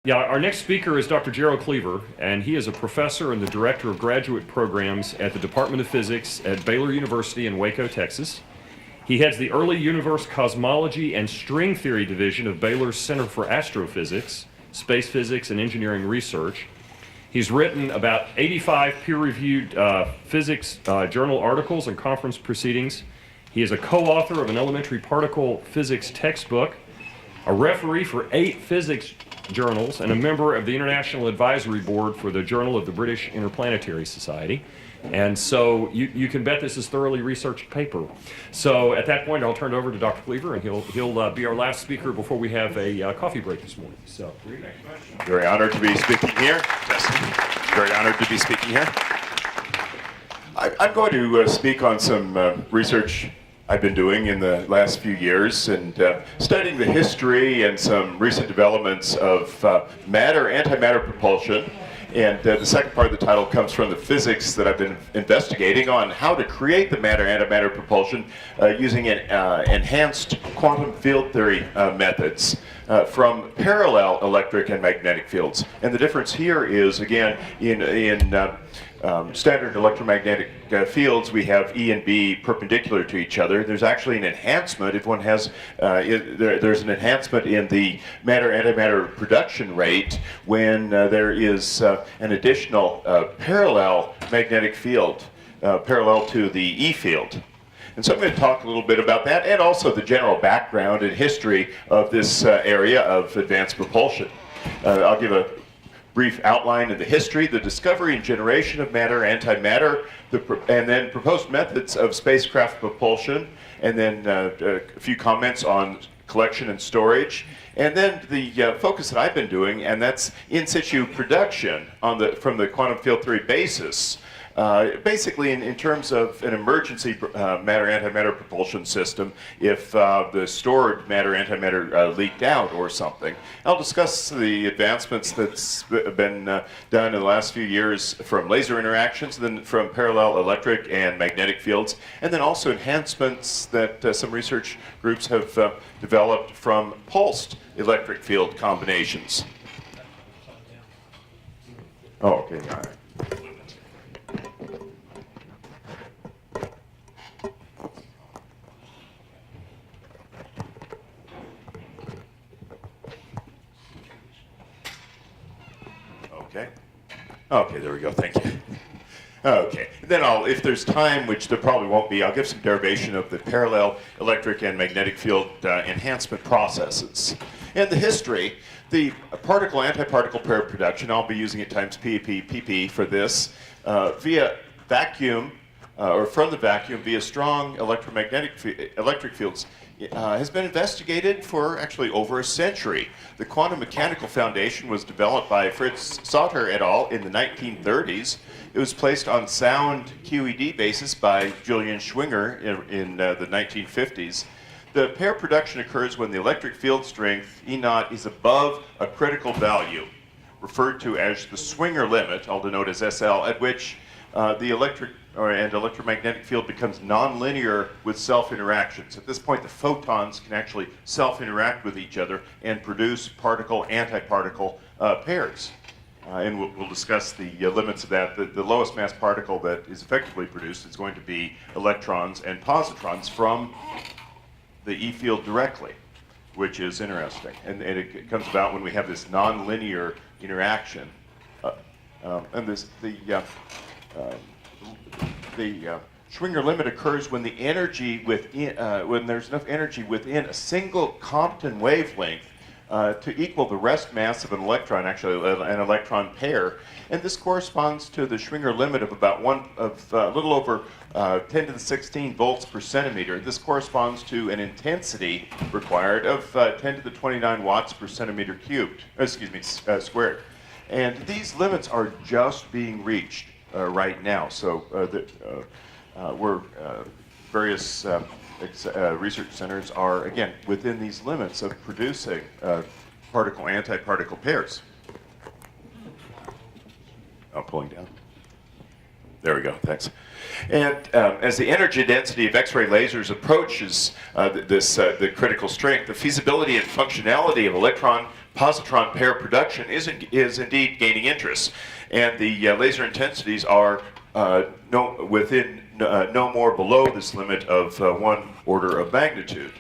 Yeah, our next speaker is Dr. Gerald Cleaver, and he is a professor and the director of graduate programs at the Department of Physics at Baylor University in Waco, Texas. He heads the Early Universe Cosmology and String Theory Division of Baylor's Center for Astrophysics, Space Physics, and Engineering Research. He's written about 85 peer-reviewed physics journal articles and conference proceedings. He is a co-author of an elementary particle physics textbook, a referee for 8 physics journals, and a member of the International Advisory Board for the Journal of the British Interplanetary Society. And so you can bet this is thoroughly researched paper. So at that point, I'll turn it over to Dr. Cleaver, and he'll be our last speaker before we have a coffee break this morning. So, very honored to be speaking here. Yes. Very honored to be speaking here. I'm going to speak on some research I've been doing in the last few years and studying the history and some recent developments of matter-antimatter propulsion. And the second part of the title comes from the physics that I've been investigating on how to create the matter-antimatter propulsion using enhanced quantum field theory methods from parallel electric and magnetic fields. And the difference here is, again, in standard electromagnetic fields, we have E and B perpendicular to each other. There's actually an enhancement if one has, there's an enhancement in the matter-antimatter production rate when there is an additional parallel magnetic field parallel to the E field. And so I'm going to talk a little bit about that and also the general background and history of this area of advanced propulsion. I'll give a brief outline of the history, the discovery and generation of matter-antimatter, and then proposed methods of spacecraft propulsion, and then a few comments on collection and storage, and then the focus that I've been doing, and that's in situ production from the quantum field theory basis. Basically, in terms of an emergency matter-antimatter propulsion system, if the stored matter-antimatter leaked out or something. I'll discuss the advancements that's been done in the last few years from laser interactions, then from parallel electric and magnetic fields, and then also enhancements that some research groups have developed from pulsed electric field combinations. Oh, okay, all right. Okay, there we go, thank you. Okay, then if there's time, which there probably won't be, I'll give some derivation of the parallel electric and magnetic field enhancement processes. And the history, the particle-antiparticle pair production, I'll be using at times PP for this, via vacuum, or from the vacuum via strong electric fields, has been investigated for actually over a century. The quantum mechanical foundation was developed by Fritz Sauter et al. In the 1930s. It was placed on sound QED basis by Julian Schwinger in the 1950s. The pair production occurs when the electric field strength, E naught, is above a critical value, referred to as the Schwinger limit, I'll denote as SL, at which the electric and electromagnetic field becomes nonlinear with self-interactions. At this point, the photons can actually self-interact with each other and produce particle-antiparticle pairs. And we'll discuss the limits of that. The lowest mass particle that is effectively produced is going to be electrons and positrons from the E field directly, which is interesting. And it comes about when we have this nonlinear interaction. The Schwinger limit occurs when the energy when there's enough energy within a single Compton wavelength to equal the rest mass of an electron, actually an electron pair, and this corresponds to the Schwinger limit of about a little over 10 to the 16 volts per centimeter. This corresponds to an intensity required of 10 to the 29 watts per centimeter cubed. Squared. And these limits are just being reached right now. So various research centers are, again, within these limits of producing particle-antiparticle pairs. Oh, pulling down. There we go, thanks. And as the energy density of X-ray lasers approaches the critical strength, the feasibility and functionality of electron positron pair production is indeed gaining interest, and the laser intensities are no more below this limit of 1 order of magnitude.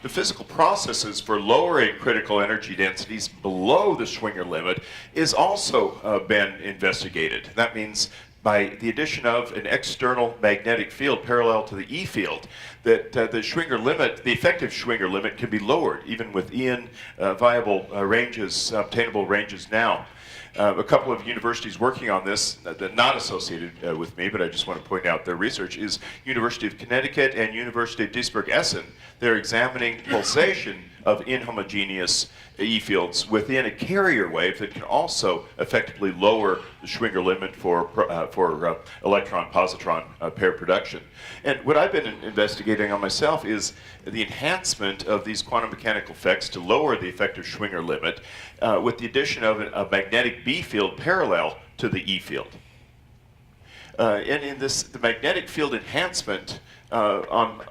The physical processes for lowering critical energy densities below the Schwinger limit is also been investigated. That means by the addition of an external magnetic field parallel to the E field, that the Schwinger limit, the effective Schwinger limit, can be lowered even within viable ranges, obtainable ranges now. A couple of universities working on this, not associated with me, but I just want to point out their research, is University of Connecticut and University of Duisburg-Essen. They're examining pulsation of inhomogeneous E fields within a carrier wave that can also effectively lower the Schwinger limit for electron-positron pair production. And what I've been investigating on myself is the enhancement of these quantum mechanical effects to lower the effective Schwinger limit with the addition of a magnetic B field parallel to the E field. And in this, the magnetic field enhancement from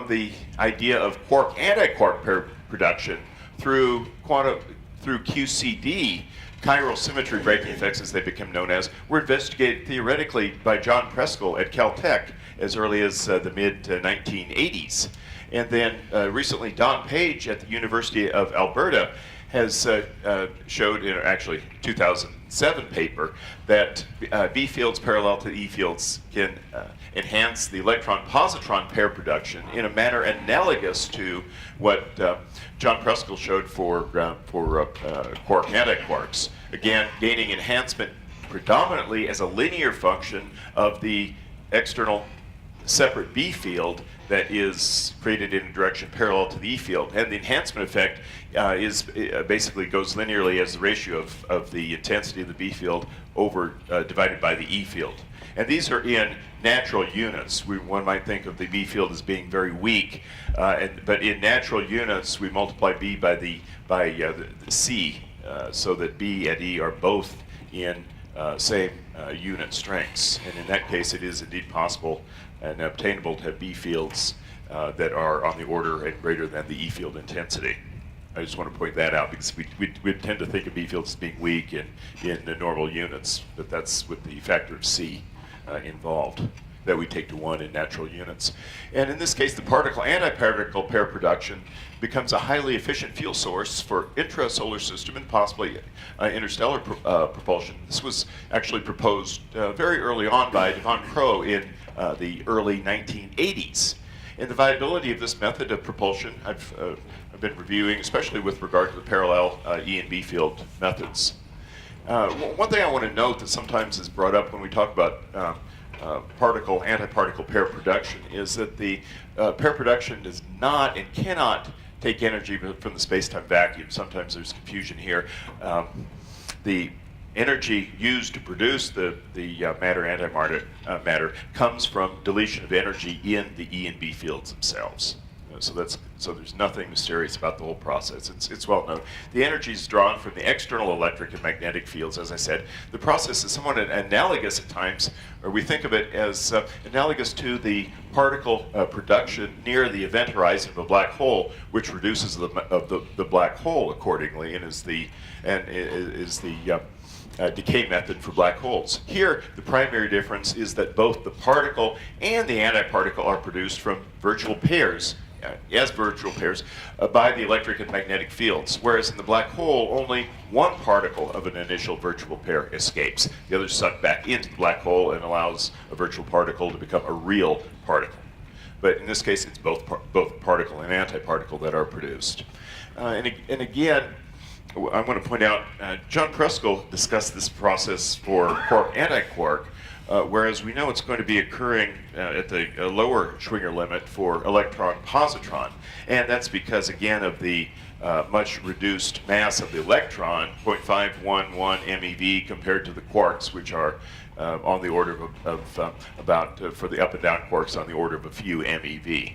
the idea of quark-antiquark pair production through QCD, chiral symmetry breaking effects as they become known as, were investigated theoretically by John Preskill at Caltech as early as the mid-1980s. And then recently Don Page at the University of Alberta has showed in actually 2007 paper that B fields parallel to E fields can enhance the electron-positron pair production in a manner analogous to what John Preskill showed for quark-antiquarks. Again, gaining enhancement predominantly as a linear function of the external separate B field that is created in a direction parallel to the E field. And the enhancement effect basically goes linearly as the ratio of the intensity of the B field over divided by the E field. And these are in natural units. One might think of the B field as being very weak, but in natural units we multiply B by the C, so that B and E are both in same unit strengths. And in that case it is indeed possible and obtainable to have B fields that are on the order and greater than the E field intensity. I just want to point that out because we tend to think of B fields as being weak in the normal units, but that's with the factor of C involved that we take to 1 in natural units. And in this case, the particle-antiparticle pair production becomes a highly efficient fuel source for intrasolar system and possibly interstellar propulsion. This was actually proposed very early on by Devon Crow in the early 1980s. And the viability of this method of propulsion I've been reviewing, especially with regard to the parallel E and B field methods. One thing I want to note that sometimes is brought up when we talk about particle-antiparticle pair production is that the pair production does not and cannot take energy from the space-time vacuum. Sometimes there's confusion here. The energy used to produce the matter-antimatter matter comes from deletion of energy in the E and B fields themselves. So there's nothing mysterious about the whole process. It's well known. The energy is drawn from the external electric and magnetic fields, as I said. The process is somewhat analogous at times, or we think of it as analogous to the particle production near the event horizon of a black hole, which reduces the black hole accordingly, and is the decay method for black holes. Here, the primary difference is that both the particle and the antiparticle are produced from virtual pairs, by the electric and magnetic fields, whereas in the black hole, only one particle of an initial virtual pair escapes. The other is sucked back into the black hole and allows a virtual particle to become a real particle. But in this case, it's both particle and antiparticle that are produced. And again, I want to point out, John Preskill discussed this process for quark-antiquark, whereas we know it's going to be occurring at the lower Schwinger limit for electron-positron. And that's because, again, of the much reduced mass of the electron, 0.511 MeV, compared to the quarks, which are on the order of about, for the up and down quarks, on the order of a few MeV.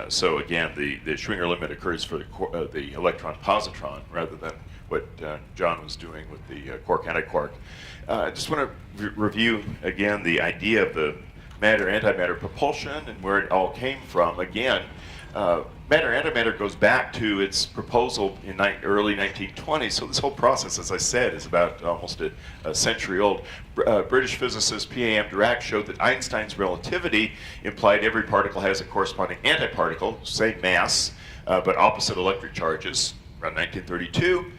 So again, the Schwinger limit occurs for the electron-positron rather than what John was doing with the quark-antiquark. I just want to review again the idea of Matter-Antimatter Propulsion and where it all came from. Again, Matter-Antimatter goes back to its proposal in early 1920s, so this whole process, as I said, is about almost a century old. British physicist P.A.M. Dirac showed that Einstein's relativity implied every particle has a corresponding antiparticle, same mass, but opposite electric charges. Around 1932,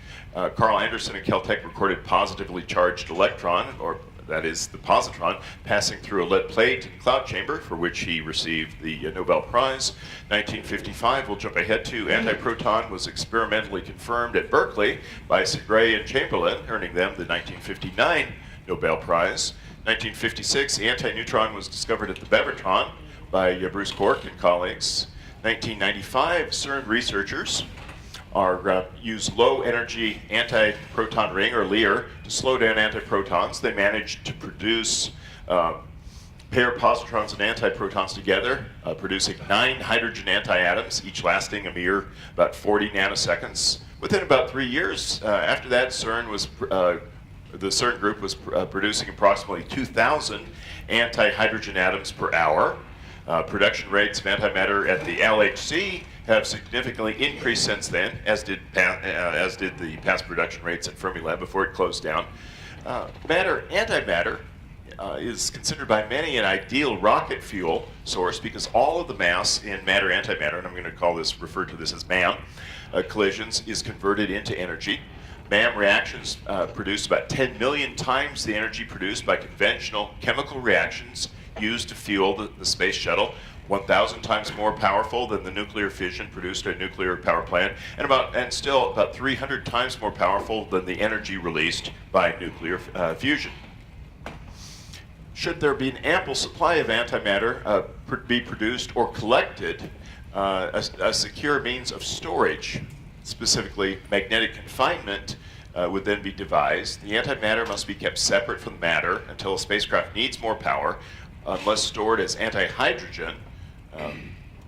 Carl Anderson and Caltech recorded positively charged electron, or that is the positron, passing through a lead plate in cloud chamber, for which he received the Nobel Prize. 1955, we'll jump ahead to, antiproton was experimentally confirmed at Berkeley by Segre and Chamberlain, earning them the 1959 Nobel Prize. 1956, the antineutron was discovered at the Bevertron by Bruce Cork and colleagues. 1995, CERN researchers use low-energy antiproton ring, or LEAR, to slow down antiprotons. They managed to produce pair positrons and antiprotons together, producing 9 hydrogen antiatoms, each lasting a mere about 40 nanoseconds. Within about 3 years after that, the CERN group was producing approximately 2,000 anti-hydrogen atoms per hour. Production rates of antimatter at the LHC have significantly increased since then, as did the past production rates at Fermilab before it closed down. Matter-Antimatter is considered by many an ideal rocket fuel source because all of the mass in matter-antimatter, and I'm going to refer to this as MAM, collisions, is converted into energy. MAM reactions produce about 10 million times the energy produced by conventional chemical reactions used to fuel the space shuttle, 1,000 times more powerful than the nuclear fission produced at a nuclear power plant, and still about 300 times more powerful than the energy released by nuclear fusion. Should there be an ample supply of antimatter be produced or collected, a secure means of storage, specifically magnetic confinement, would then be devised. The antimatter must be kept separate from the matter until a spacecraft needs more power. Unless stored as antihydrogen,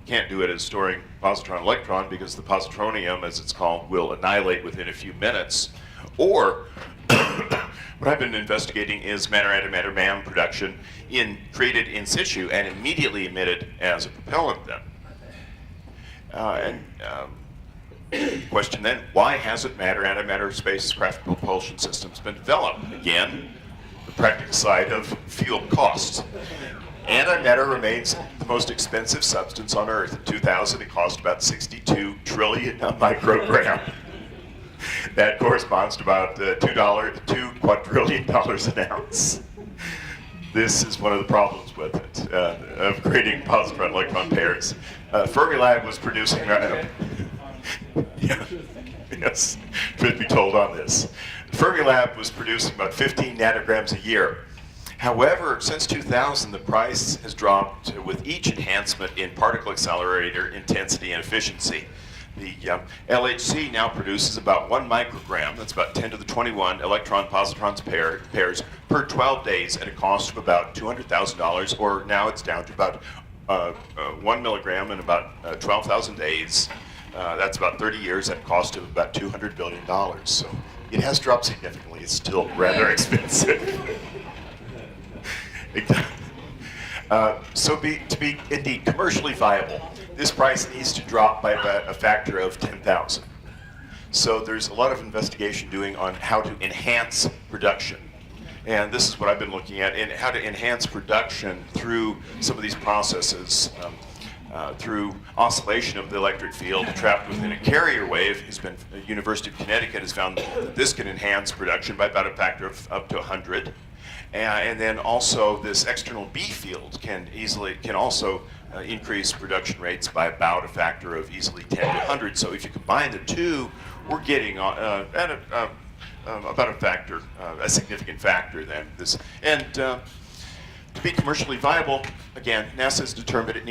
can't do it as storing positron electron because the positronium, as it's called, will annihilate within a few minutes. Or, what I've been investigating is matter-antimatter MAM production created in situ and immediately emitted as a propellant then. Question then, why hasn't matter-antimatter spacecraft propulsion systems been developed? Again, the practical side of fuel costs. Antimatter remains the most expensive substance on Earth. In 2000, it cost about 62 trillion a microgram. That corresponds to about $2 quadrillion an ounce. This is one of the problems with it, of creating positron-electron pairs. Fermilab was producing... yes, should be told on this. Fermilab was producing about 15 nanograms a year. However, since 2000, the price has dropped with each enhancement in particle accelerator intensity and efficiency. The LHC now produces about 1 microgram, that's about 10 to the 21 electron-positrons pairs per 12 days at a cost of about $200,000, or now it's down to about 1 milligram in about 12,000 days. That's about 30 years at a cost of about $200 billion. So it has dropped significantly. It's still rather expensive. To be indeed commercially viable, this price needs to drop by about a factor of 10,000. So there's a lot of investigation doing on how to enhance production. And this is what I've been looking at, in how to enhance production through some of these processes. Through oscillation of the electric field trapped within a carrier wave. University of Connecticut has found that this can enhance production by about a factor of up to 100. And then also this external B field can also increase production rates by about a factor of easily 10 to 100. So if you combine the two, we're getting about a factor, a significant factor then. To be commercially viable, again, NASA has determined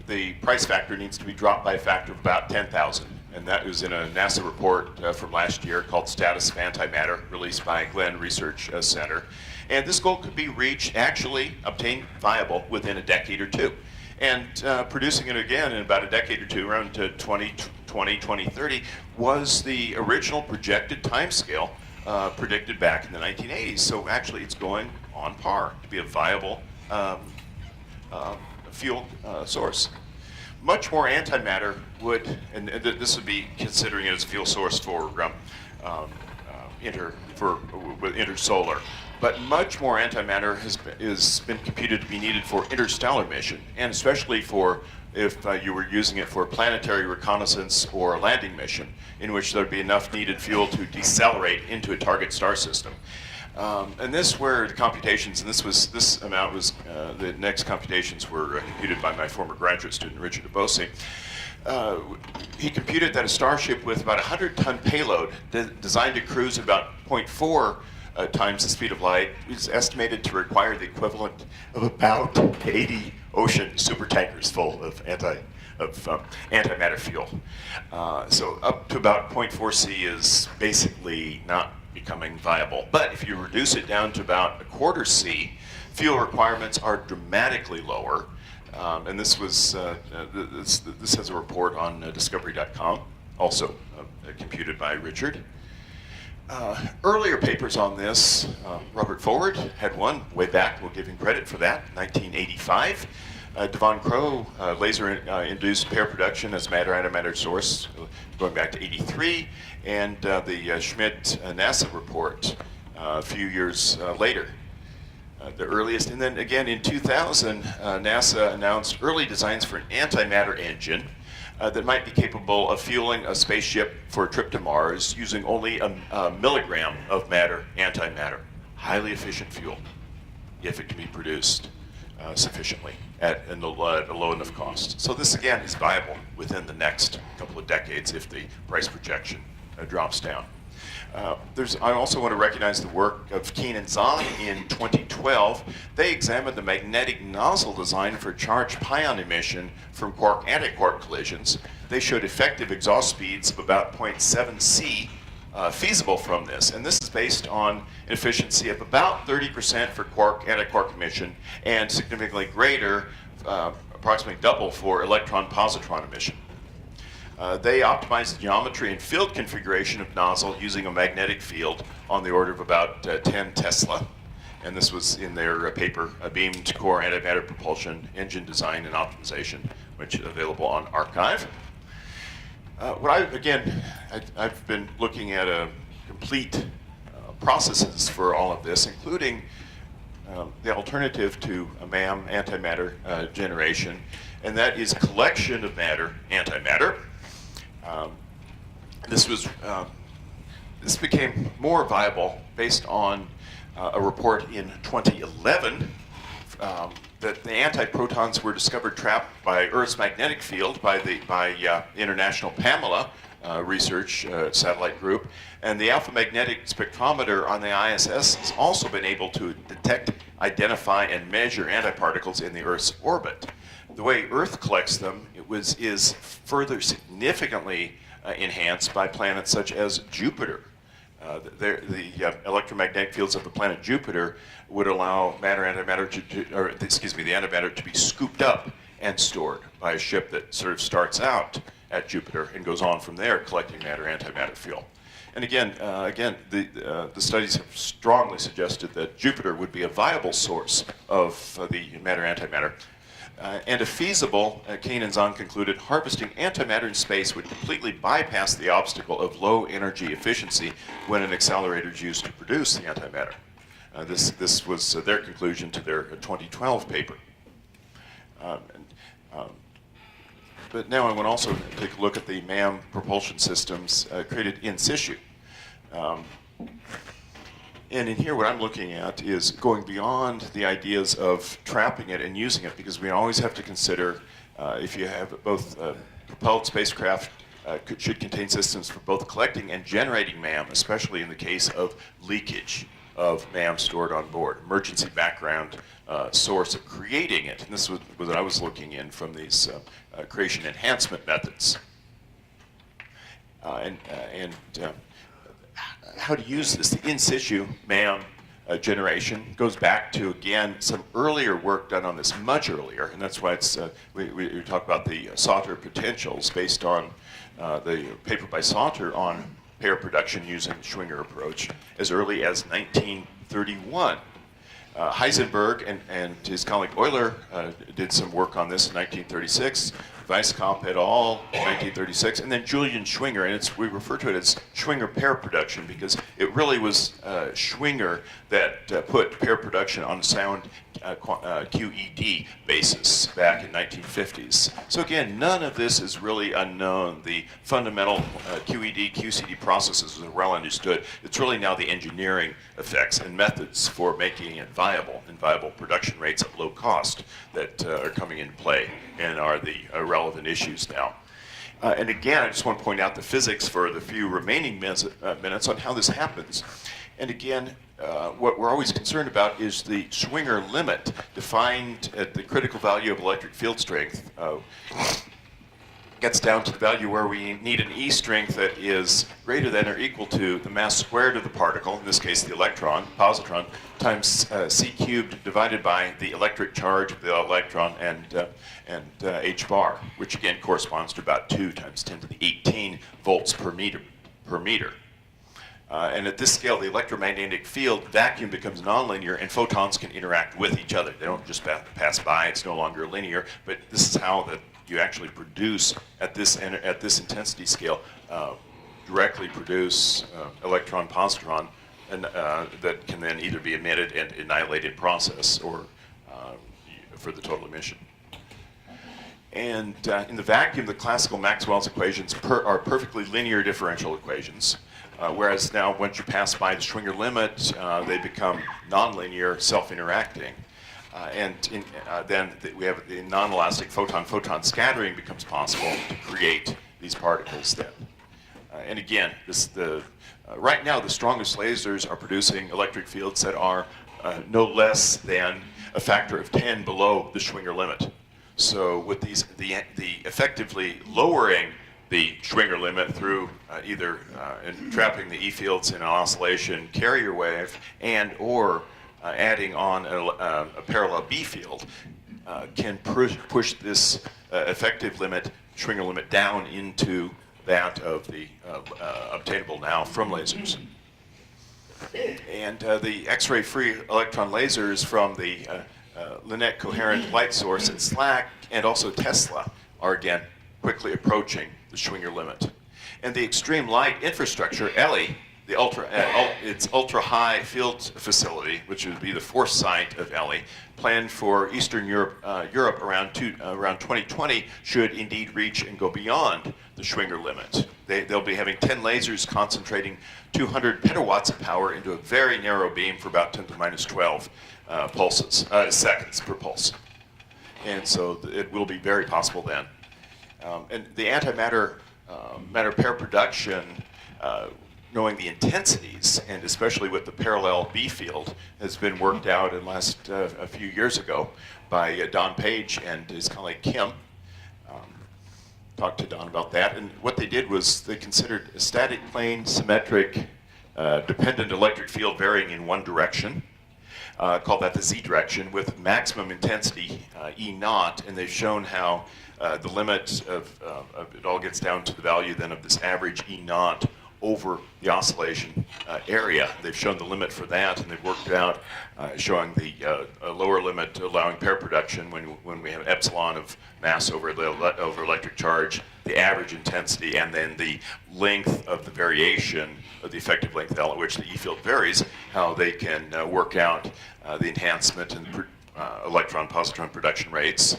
the price factor needs to be dropped by a factor of about 10,000. And that was in a NASA report from last year called Status of Antimatter, released by Glenn Research Center. And this goal could be reached, actually obtained viable within a decade or two. And producing it again in about a decade or two, around 2020, 2030, was the original projected timescale predicted back in the 1980s. So actually it's going on par to be a viable fuel source. Much more antimatter would, and this would be considering it as a fuel source for intersolar, but much more antimatter has been computed to be needed for interstellar mission, and especially for if you were using it for planetary reconnaissance or a landing mission, in which there'd be enough needed fuel to decelerate into a target star system. And this where the computations, and this amount was, the next computations were computed by my former graduate student, Richard Abose. He computed that a starship with about a 100-ton payload designed to cruise about 0.4 times the speed of light is estimated to require the equivalent of about 80 ocean supertankers full of antimatter fuel. So up to about 0.4 C is basically not becoming viable. But if you reduce it down to about 1/4 C, fuel requirements are dramatically lower. And this was this has a report on discovery.com, also computed by Richard. Earlier papers on this, Robert Forward had one way back, we'll give him credit for that, 1985. Devon Crow, laser-induced pair production as matter-antimatter source, going back to 83, and the Schmidt NASA report a few years later. The earliest, and then again in 2000, NASA announced early designs for an antimatter engine that might be capable of fueling a spaceship for a trip to Mars using only a milligram of matter-antimatter. Highly efficient fuel, if it can be produced sufficiently at a low enough cost. So this again is viable within the next couple of decades if the price projection drops down. I also want to recognize the work of Keen and Zhang in 2012. They examined the magnetic nozzle design for charged pion emission from quark-antiquark collisions. They showed effective exhaust speeds of about 0.7 C feasible from this, and this is based on an efficiency of about 30% for quark-antiquark emission and significantly greater, approximately double for electron-positron emission. They optimized the geometry and field configuration of nozzle using a magnetic field on the order of about 10 Tesla. And this was in their paper, Beamed Core Antimatter Propulsion Engine Design and Optimization, which is available on Archive. I've been looking at complete processes for all of this, including the alternative to a MAM antimatter generation, and that is collection of matter-antimatter. This became more viable based on a report in 2011 that the antiprotons were discovered trapped by Earth's magnetic field by International PAMELA research satellite group, and the alpha magnetic spectrometer on the ISS has also been able to detect, identify, and measure antiparticles in the Earth's orbit. The way Earth collects them is further significantly enhanced by planets such as Jupiter. The electromagnetic fields of the planet Jupiter would allow the antimatter to be scooped up and stored by a ship that sort of starts out at Jupiter and goes on from there collecting matter-antimatter fuel. And again, the studies have strongly suggested that Jupiter would be a viable source of the matter-antimatter. And if feasible, Kane and Zhang concluded, harvesting antimatter in space would completely bypass the obstacle of low energy efficiency when an accelerator is used to produce the antimatter. This was their conclusion to their 2012 paper. But now I want to also take a look at the MAM propulsion systems created in situ. And in here, what I'm looking at is going beyond the ideas of trapping it and using it, because we always have to consider if you have both propelled spacecraft should contain systems for both collecting and generating MAM, especially in the case of leakage of MAM stored on board. Emergency background source of creating it. And this was what I was looking in from these creation enhancement methods. How to use this. The in situ MAM generation goes back to, again, some earlier work done on this much earlier, and that's why it's we talk about the Sauter potentials based on the paper by Sauter on pair production using the Schwinger approach as early as 1931. Heisenberg and his colleague Euler did some work on this in 1936. Weisskopf et al. In 1936, and then Julian Schwinger, and we refer to it as Schwinger pair production because it really was Schwinger that put pair production on a sound QED basis back in 1950s. So again, none of this is really unknown. The fundamental QED, QCD processes are well understood. It's really now the engineering effects and methods for making it viable and viable production rates at low cost that are coming into play and are the relevant issues now. And again, I just want to point out the physics for the few remaining minutes on how this happens. And again, what we're always concerned about is the Schwinger limit defined at the critical value of electric field strength. Gets down to the value where we need an E strength that is greater than or equal to the mass squared of the particle, in this case the electron, positron, times c cubed divided by the electric charge of the electron and h bar, which again corresponds to about 2 times 10 to the 18 volts per meter. And at this scale, the electromagnetic field vacuum becomes nonlinear, and photons can interact with each other. They don't just pass by. It's no longer linear. But this is how you actually produce at this intensity scale, directly produce electron-positron, and that can then either be emitted and annihilated process, or for the total emission. And in the vacuum, the classical Maxwell's equations are perfectly linear differential equations. Whereas now, once you pass by the Schwinger limit, they become nonlinear, self-interacting. Then we have the non-elastic photon-photon scattering becomes possible to create these particles then. And again, right now the strongest lasers are producing electric fields that are no less than a factor of 10 below the Schwinger limit. So with these, the effectively lowering the Schwinger limit through either trapping the E fields in an oscillation carrier wave or adding on a parallel B field can push this effective limit, Schwinger limit, down into that of the obtainable now from lasers. And the X-ray free electron lasers from the Linnet coherent light source at SLAC and also Tesla are again quickly approaching the Schwinger limit. And the extreme light infrastructure, ELI, its ultra-high field facility, which would be the fourth site of ELI, planned for Eastern Europe around 2020, should indeed reach and go beyond the Schwinger limit. They'll be having 10 lasers concentrating 200 petawatts of power into a very narrow beam for about 10 to the minus 12 seconds per pulse. And so it will be very possible then. And the antimatter matter pair production, knowing the intensities, and especially with the parallel B field, has been worked out in last a few years ago by Don Page and his colleague Kim. Talked to Don about that, and what they did was they considered a static plane symmetric dependent electric field varying in one direction. Called that the Z direction, with maximum intensity E naught, and they've shown how the limit of it all gets down to the value then of this average E naught over the oscillation area. They've shown the limit for that, and they've worked out showing the lower limit allowing pair production when we have epsilon of mass over electric charge, the average intensity, and then the length of the variation of the effective length L at which the E field varies, how they can work out the enhancement and electron-positron production rates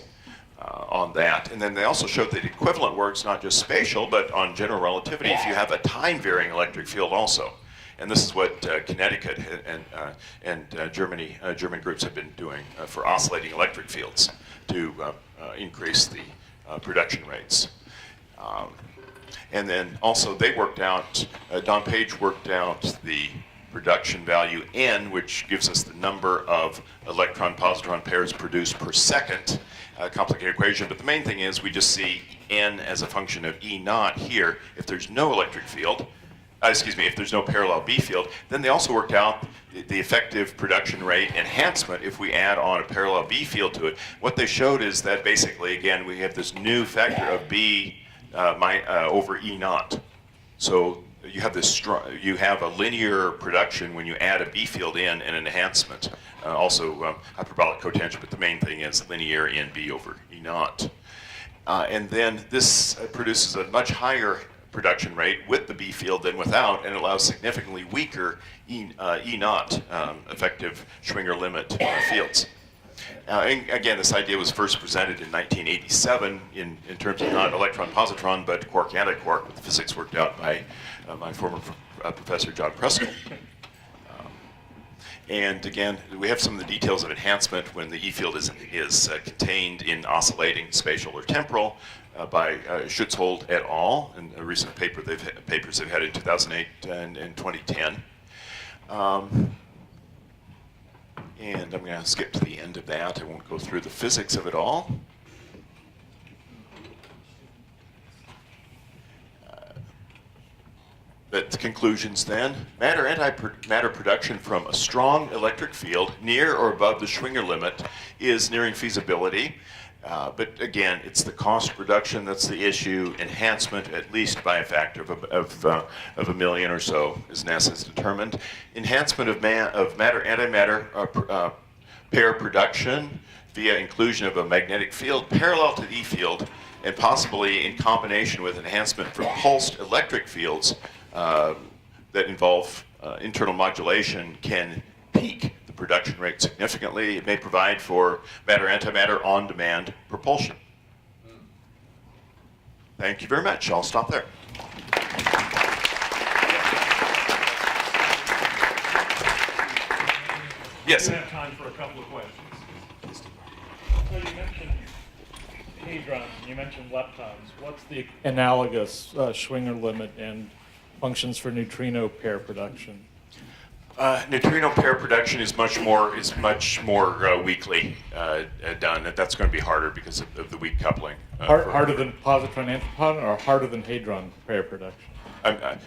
on that. And then they also showed that equivalent works not just spatial, but on general relativity if you have a time-varying electric field also. And this is what Connecticut and German groups have been doing for oscillating electric fields to increase the production rates. And then also they worked out, Don Page worked out the production value N, which gives us the number of electron-positron pairs produced per second. Complicated equation, but the main thing is we just see N as a function of E naught here. If there's no electric field, if there's no parallel B field, then they also worked out the effective production rate enhancement if we add on a parallel B field to it. What they showed is that basically, again, we have this new factor of B over E naught. So you have this you have a linear production when you add a B field in and an enhancement also hyperbolic cotangent, but the main thing is linear in B over E naught. And then this produces a much higher production rate with the B field than without, and allows significantly weaker E naught effective Schwinger limit fields. And again, this idea was first presented in 1987 in terms of not electron-positron, but quark-antiquark, with the physics worked out by my former professor, John Preskill. And again, we have some of the details of enhancement when the E field is contained in oscillating spatial or temporal by Schutzhold et al. In a recent paper papers they've had in 2008 and 2010. And I'm going to skip to the end of that. I won't go through the physics of it all. But the conclusions then, matter-antimatter production from a strong electric field near or above the Schwinger limit is nearing feasibility. But again, it's the cost reduction that's the issue. Enhancement, at least by a factor of a million or so, as NASA has determined. Enhancement of matter-antimatter pair production via inclusion of a magnetic field parallel to the E field, and possibly in combination with enhancement from pulsed electric fields that involve internal modulation, can peak the production rate significantly. It may provide for matter-antimatter on-demand propulsion. Thank you very much. I'll stop there. Yes? We have time for a couple of questions. So you mentioned hadrons, you mentioned leptons. What's the analogous Schwinger limit and functions for neutrino pair production? Neutrino pair production is much more weakly done. That's going to be harder because of the weak coupling. Harder than positron-antipon or harder than hadron pair production?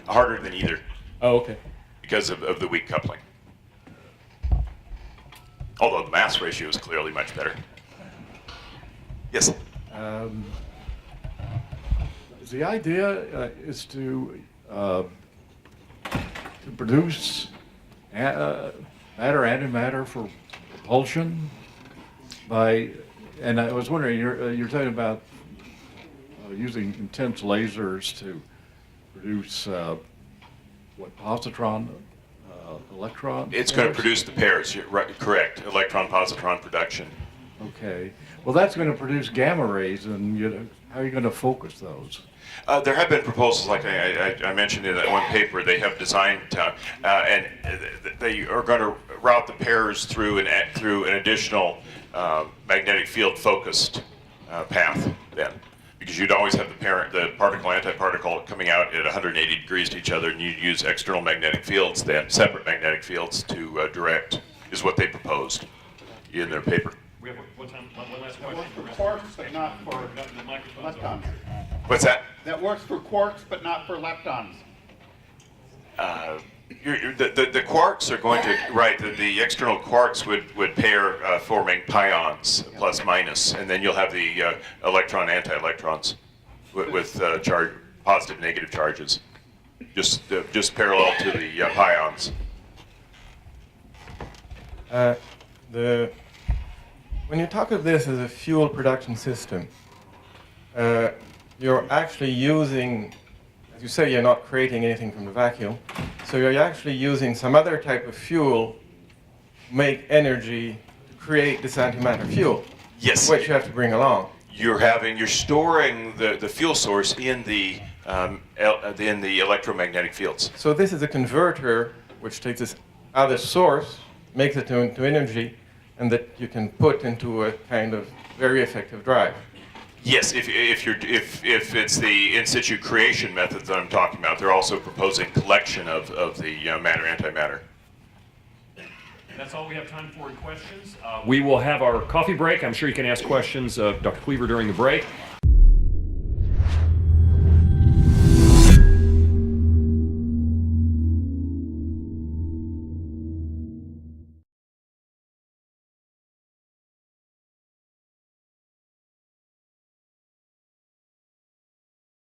Harder than either. Oh, okay. Because of the weak coupling. Although the mass ratio is clearly much better. Yes? The idea is to produce matter-antimatter for propulsion by, and I was wondering, you're talking about using intense lasers to produce what, positron, electron? It's going to produce the pairs. You're right, correct. Electron-positron production. Okay. Well, that's going to produce gamma rays, and how are you going to focus those? There have been proposals, like I mentioned in that one paper, they have designed, and they are going to route the pairs through an additional magnetic field focused path then. Because you'd always have the particle-antiparticle coming out at 180 degrees to each other, and you'd use external magnetic fields then, separate magnetic fields to direct, is what they proposed in their paper. We have one last question. For quarks, but not for leptons. What's that? That works for quarks, but not for leptons. The quarks are going to, right, the external quarks would pair forming pions, plus minus, and then you'll have the electron anti-electrons with positive negative charges, just parallel to the pions. When you talk of this as a fuel production system, you're actually using, as you say, you're not creating anything from the vacuum, so you're actually using some other type of fuel to make energy to create this antimatter fuel. Yes. Which you have to bring along. You're storing the fuel source in the electromagnetic fields. So this is a converter which takes this other source, makes it into energy, and that you can put into a kind of very effective drive. Yes, if it's the in situ creation method that I'm talking about, they're also proposing collection of the matter-antimatter. That's all we have time for in questions. We will have our coffee break. I'm sure you can ask questions of Dr. Cleaver during the break.